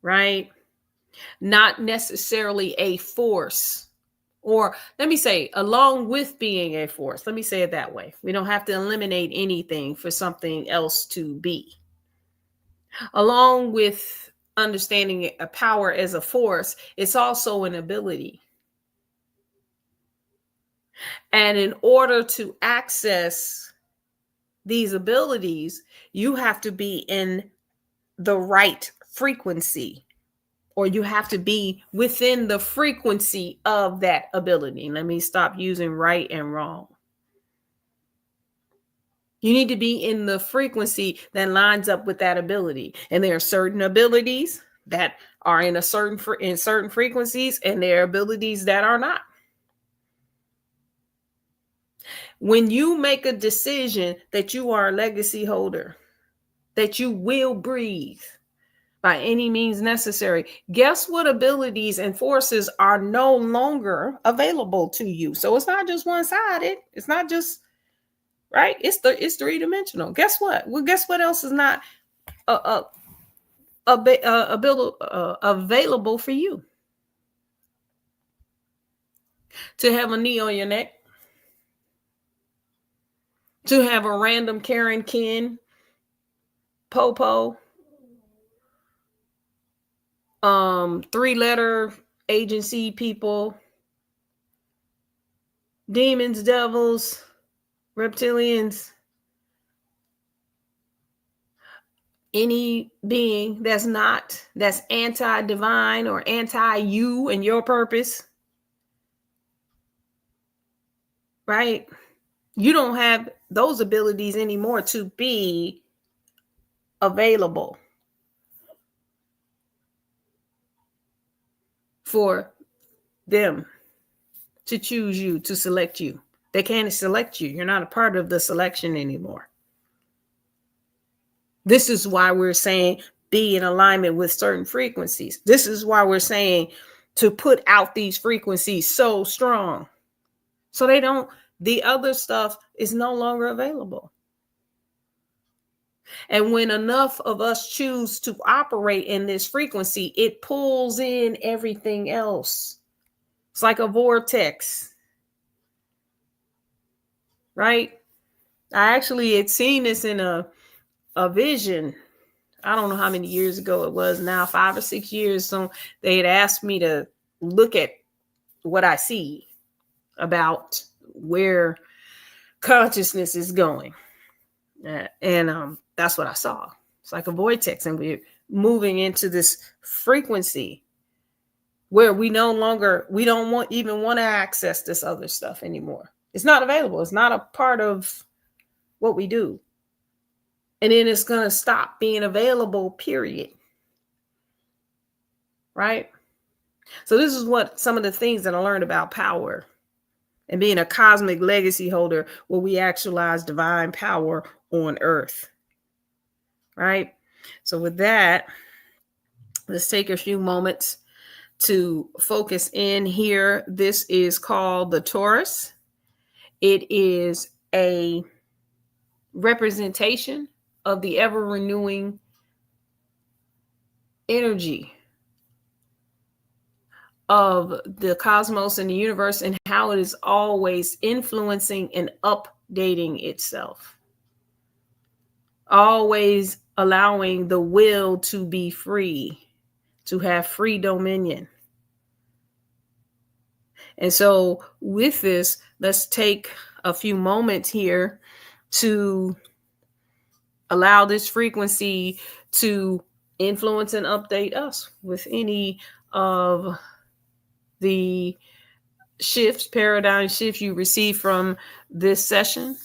right? Not necessarily a force, or let me say, along with being a force. Let me say it that way. We don't have to eliminate anything for something else to be. Along with understanding a power as a force, it's also an ability. And in order to access these abilities, you have to be in the right frequency, or you have to be within the frequency of that ability. Let me stop using right and wrong. You need to be in the frequency that lines up with that ability. And there are certain abilities that are in certain frequencies, and there are abilities that are not. When you make a decision that you are a legacy holder, that you will breathe by any means necessary, guess what abilities and forces are no longer available to you? So it's not just one-sided. It's not just, right? It's three-dimensional. Guess what? Well, guess what else is not available for you? To have a knee on your neck, to have a random Karen, Ken, Popo, 3-letter agency people, demons, devils, reptilians, any being that's anti-divine or anti-you and your purpose, right? You don't have those abilities anymore to be available for them to choose you, to select you. They can't select you. You're not a part of the selection anymore. This is why we're saying be in alignment with certain frequencies. This is why we're saying to put out these frequencies so strong, so the other stuff is no longer available. And when enough of us choose to operate in this frequency, it pulls in everything else. It's like a vortex, right? I actually had seen this in a vision. I don't know how many years ago it was now, 5 or 6 years. So they had asked me to look at what I see about where consciousness is going. And that's what I saw. It's like a vortex, and we're moving into this frequency where we don't want to access this other stuff anymore. It's not available. It's not a part of what we do. And then it's going to stop being available, period. Right? So this is what some of the things that I learned about power and being a cosmic legacy holder, where we actualize divine power on earth. Right? So with that, let's take a few moments to focus in here. This is called the Taurus. It is a representation of the ever-renewing energy of the cosmos and the universe, and how it is always influencing and updating itself. Always allowing the will to be free, to have free dominion. And so with this, let's take a few moments here to allow this frequency to influence and update us with any of the paradigm shifts you receive from this session.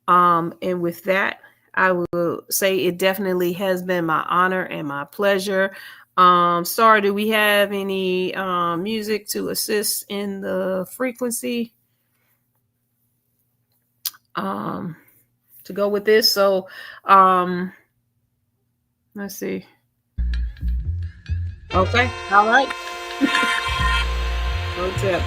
And with that, I will say it definitely has been my honor and my pleasure. Sorry, do we have any music to assist in the frequency to go with this. So let's see. Okay. All right. Pro tip.